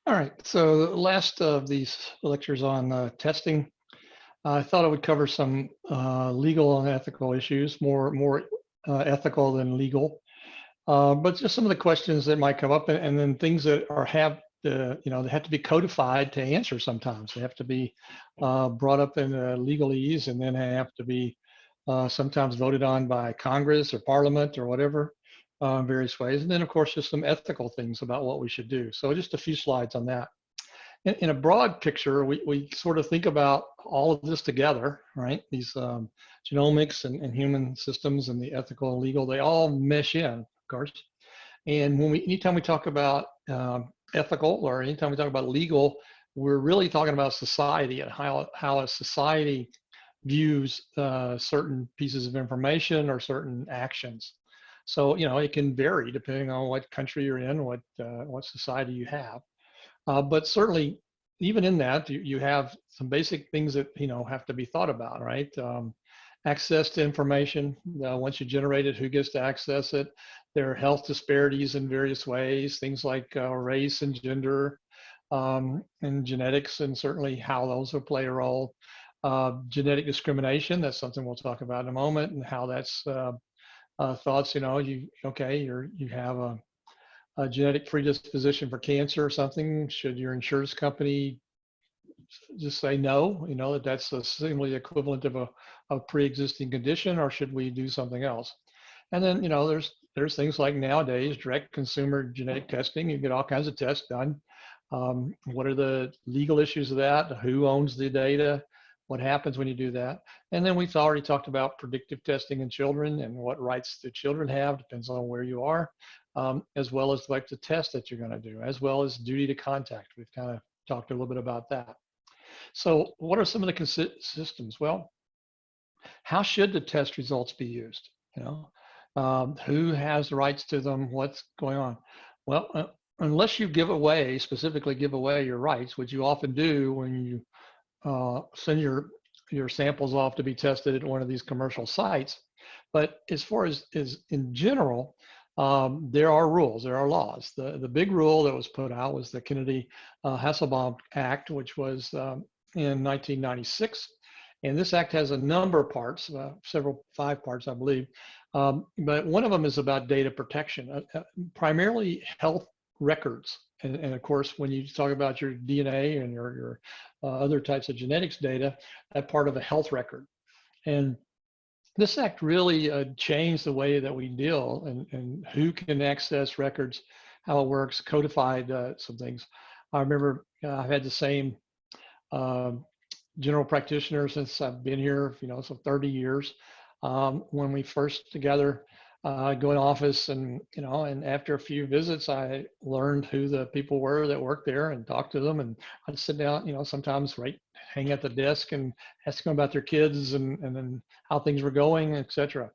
All right, so the last of these lectures on testing, I thought I would cover some legal and ethical issues, more ethical than legal, but just some of the questions that might come up, and then things that they have to be codified to answer sometimes. They have to be brought up in legalese, and then they have to be sometimes voted on by Congress or Parliament or whatever, various ways. And then, of course, just some ethical things about what we should do. So just a few slides on that. In a broad picture, we sort of think about all of this together, right? These genomics and human systems and the ethical and legal, they all mesh in, of course. And anytime we talk about ethical or anytime we talk about legal, we're really talking about society and how a society views certain pieces of information or certain actions. So, it can vary depending on what country you're in, what society you have. But certainly, even in that, you have some basic things that have to be thought about, right? Access to information. Once you generate it, who gets to access it? There are health disparities in various ways, things like race and gender, and genetics, and certainly how those will play a role. Genetic discrimination. That's something we'll talk about in a moment, and how that's thoughts. You have a genetic predisposition for cancer or something. Should your insurance company just say no, that's seemingly equivalent of a pre-existing condition, or should we do something else? And then, there's things like nowadays, direct consumer genetic testing. You get all kinds of tests done. What are the legal issues of that? Who owns the data? What happens when you do that? And then we've already talked about predictive testing in children and what rights the children have, depends on where you are, as well as like the test that you're going to do, as well as duty to contact. We've kind of talked a little bit about that. So what are some of the systems? Well, how should the test results be used? Who has the rights to them? What's going on? Well, unless you specifically give away your rights, which you often do when you send your samples off to be tested at one of these commercial sites. But as far as in general, there are rules, there are laws. The big rule that was put out was the Kennedy-Hasselbaum Act, which was in 1996. And this act has a number of parts, 5 parts, I believe. But one of them is about data protection, primarily health records. And of course, when you talk about your DNA and your other types of genetics data, that part of a health record. And this act really changed the way that we deal and who can access records, how it works, codified some things. I remember I've had the same general practitioner since I've been here, so 30 years. When we first together go in office, and after a few visits, I learned who the people were that worked there and talked to them. And I'd sit down, sometimes hang at the desk and ask them about their kids and then how things were going, etc.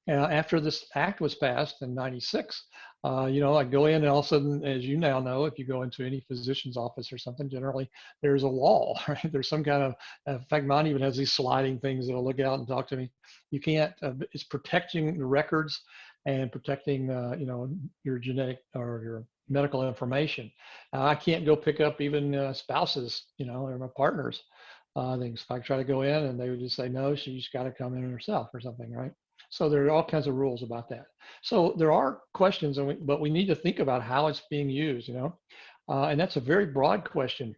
After this act was passed in '96, I go in, and all of a sudden, as you now know, if you go into any physician's office or something, generally there's a wall, right? There's some kind of, in fact, mine even has these sliding things that'll look out and talk to me. You can't, it's protecting the records and protecting, your genetic or your medical information. I can't go pick up even spouses, or my partners, things. If I try to go in and they would just say, no, she's got to come in herself or something, right? So there are all kinds of rules about that. So there are questions, but we need to think about how it's being used, and that's a very broad question.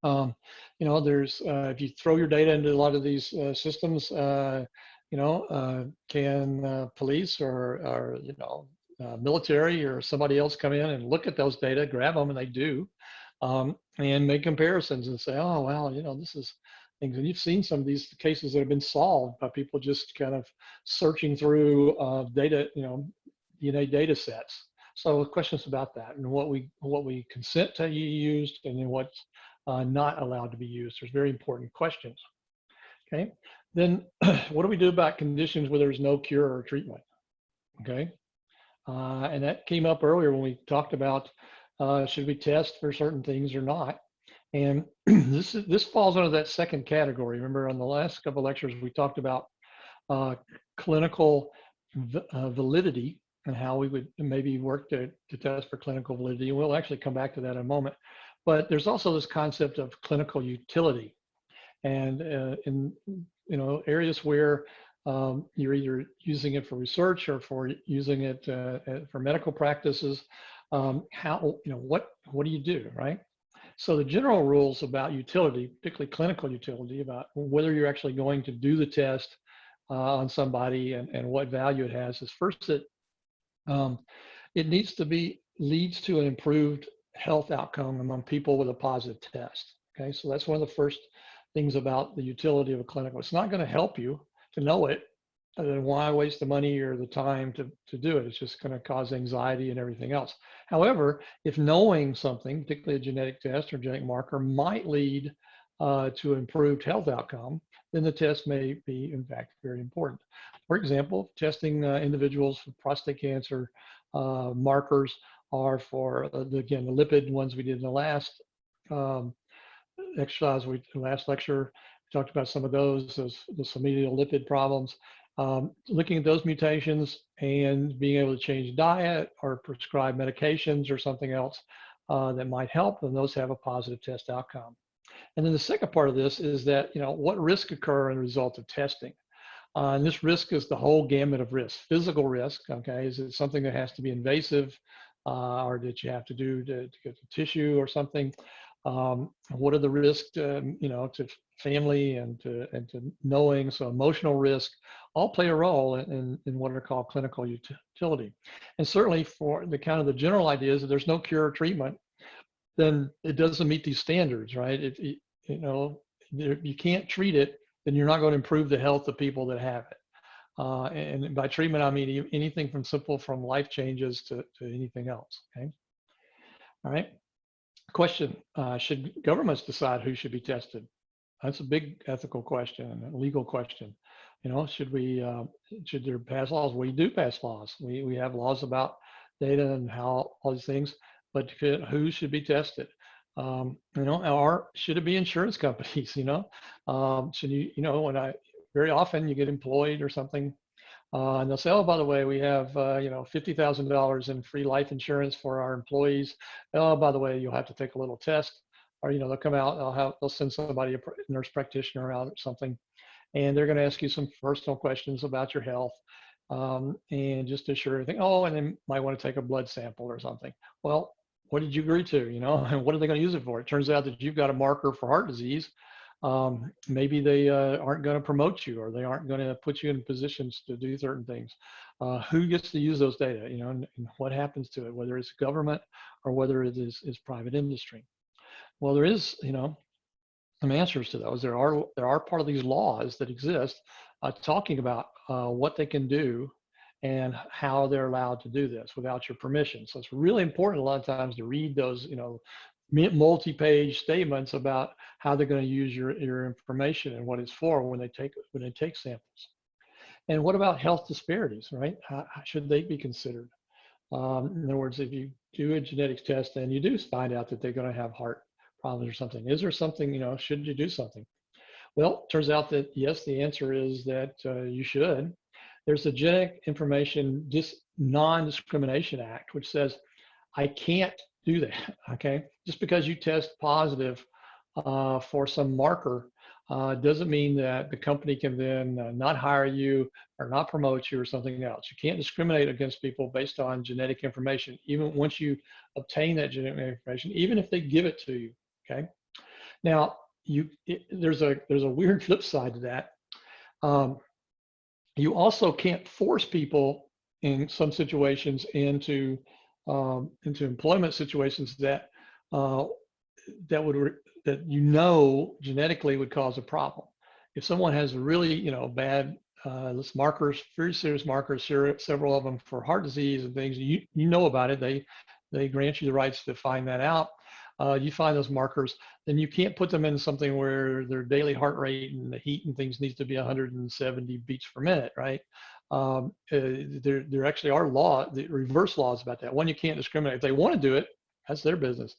There's, if you throw your data into a lot of these systems, can police or military or somebody else come in and look at those data, grab them, and they do, and make comparisons and say, oh, well, this is things. And you've seen some of these cases that have been solved by people just kind of searching through data, DNA data sets. So questions about that and what we consent to used and then what's not allowed to be used. There's very important questions. Okay. Then what do we do about conditions where there's no cure or treatment? Okay. And that came up earlier when we talked about should we test for certain things or not? And this falls under that second category. Remember, on the last couple of lectures, we talked about clinical validity and how we would maybe work to test for clinical validity. And we'll actually come back to that in a moment. But there's also this concept of clinical utility. And in areas where you're either using it for research or for using it for medical practices, what do you do, right? So the general rules about utility, particularly clinical utility, about whether you're actually going to do the test on somebody and what value it has, is first that um, it leads to an improved health outcome among people with a positive test. Okay, so that's one of the first things about the utility of a clinical. It's not going to help you to know it, and then why waste the money or the time to do it? It's just going to cause anxiety and everything else. However, if knowing something, particularly a genetic test or genetic marker, might lead to improved health outcome, then the test may be, in fact, very important. For example, testing individuals for prostate cancer markers are for, again, the lipid ones we did in the last um, last lecture. We talked about some of those, the familial lipid problems. Looking at those mutations and being able to change diet or prescribe medications or something else that might help, and those have a positive test outcome. And then the second part of this is that, what risks occur in the result of testing? And this risk is the whole gamut of risk. Physical risk, okay, is it something that has to be invasive or that you have to do to get the tissue or something? What are the risks, to family and to knowing? So emotional risk all play a role in what are called clinical utility. And certainly for the kind of the general idea is that there's no cure or treatment, then it doesn't meet these standards, right? You can't treat it, then you're not going to improve the health of people that have it. And by treatment, I mean anything from life changes to anything else, okay? All right. Question, should governments decide who should be tested? That's a big ethical question, a legal question. Should there pass laws? We do pass laws. We have laws about data and how all these things, but who should be tested? Or should it be insurance companies? Very often you get employed or something, and they'll say, oh, by the way, we have, $50,000 in free life insurance for our employees. Oh, by the way, you'll have to take a little test, or, they'll come out, they'll send somebody, a nurse practitioner out or something, and they're going to ask you some personal questions about your health, and just to assure everything. Oh, and they might want to take a blood sample or something. Well, what did you agree to, and what are they going to use it for? It turns out that you've got a marker for heart disease. Maybe they aren't going to promote you, or they aren't going to put you in positions to do certain things. Who gets to use those data, and what happens to it, whether it's government or whether it is private industry? Well, there is, some answers to those. There are part of these laws that exist talking about what they can do and how they're allowed to do this without your permission. So it's really important a lot of times to read those, multi-page statements about how they're going to use your information and what it's for when they take samples. And what about health disparities, right? How should they be considered? In other words, if you do a genetics test and you do find out that they're going to have heart problems or something, is there something, should you do something? Well, it turns out that yes, the answer is that you should. There's the Genetic Information Non-Discrimination Act, which says I can't do that, okay? Just because you test positive for some marker doesn't mean that the company can then not hire you or not promote you or something else. You can't discriminate against people based on genetic information, even once you obtain that genetic information, even if they give it to you, okay? Now, there's a weird flip side to that. You also can't force people in some situations into employment situations that genetically would cause a problem. If someone has really bad markers, very serious markers, several of them for heart disease and things, you know about it. They grant you the rights to find that out. You find those markers, then you can't put them in something where their daily heart rate and the heat and things needs to be 170 beats per minute, right? There actually are reverse laws about that. One, you can't discriminate. If they want to do it, that's their business.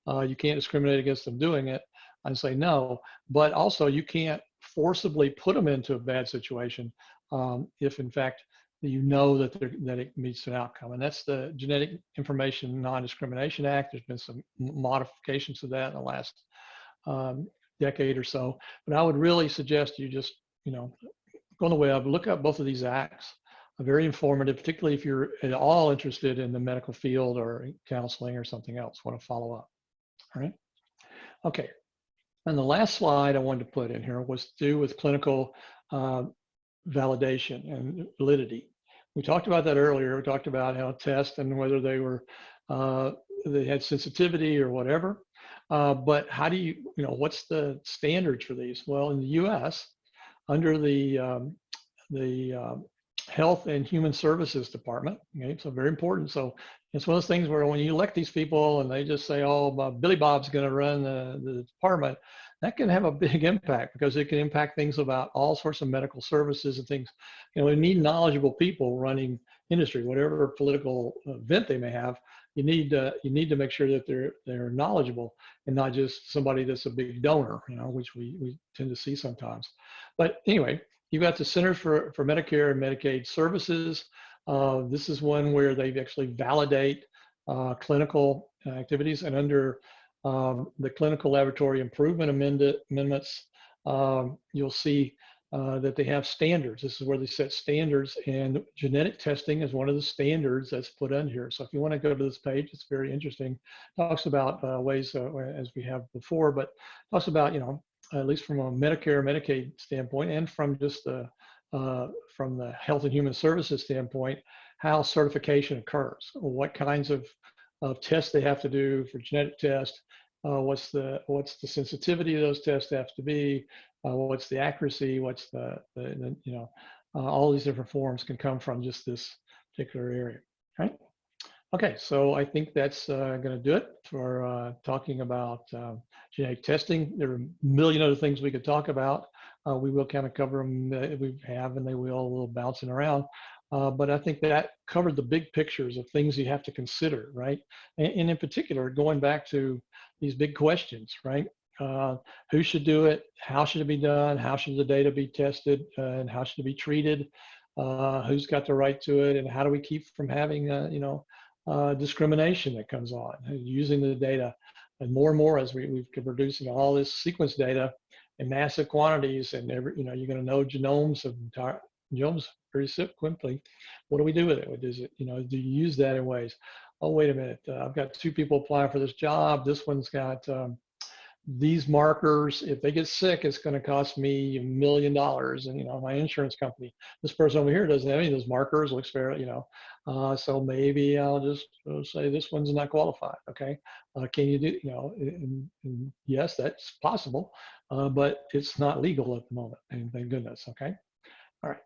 You can't discriminate against them doing it and say no, but also you can't forcibly put them into a bad situation if in fact that you know that it meets an outcome. And that's the Genetic Information Non-Discrimination Act. There's been some modifications to that in the last decade or so. But I would really suggest you just, go on the web, look up both of these acts. Very informative, particularly if you're at all interested in the medical field or counseling or something else, want to follow up. All right. Okay. And the last slide I wanted to put in here was to do with clinical validation and validity. We talked about that earlier. We talked about how tests and whether they were they had sensitivity or whatever. But how do you, what's the standards for these? Well, in the U.S., under the Health and Human Services Department, okay, so very important. So it's one of those things where when you elect these people and they just say, oh, Billy Bob's going to run the department, that can have a big impact because it can impact things about all sorts of medical services and things. We need knowledgeable people running industry, whatever political event they may have. You need to make sure that they're knowledgeable and not just somebody that's a big donor, which we tend to see sometimes. But anyway, you've got the Centers for Medicare and Medicaid Services. This is one where they actually validate clinical activities, and under the Clinical Laboratory Improvement Amendments, you'll see that they have standards. This is where they set standards, and genetic testing is one of the standards that's put in here. So if you want to go to this page, it's very interesting. Talks about ways, as we have before, but talks about, at least from a Medicare, Medicaid standpoint, and from just from the Health and Human Services standpoint, how certification occurs, what kinds of tests they have to do for genetic tests, what's the sensitivity of those tests have to be, what's the accuracy, what's the all these different forms can come from just this particular area, right? Okay, so I think that's going to do it for talking about genetic testing. There are a million other things we could talk about. We will kind of cover them. We have, and they will, a little bouncing around. But I think that covered the big pictures of things you have to consider, right? And in particular, going back to these big questions, right? Who should do it? How should it be done? How should the data be tested? And how should it be treated? Who's got the right to it? And how do we keep from having, discrimination that comes on using the data? And more as we've producing all this sequence data in massive quantities, and you're going to know genomes of entire genomes very quickly. What do we do with it? Is it, do you use that in ways? Oh, wait a minute, I've got 2 people applying for this job. This one's got these markers. If they get sick, it's going to cost me $1 million, and my insurance company. This person over here doesn't have any of those markers. Looks fair, so maybe I'll just say this one's not qualified. Okay, can you do? And yes, that's possible, but it's not legal at the moment. And thank goodness. Okay, all right.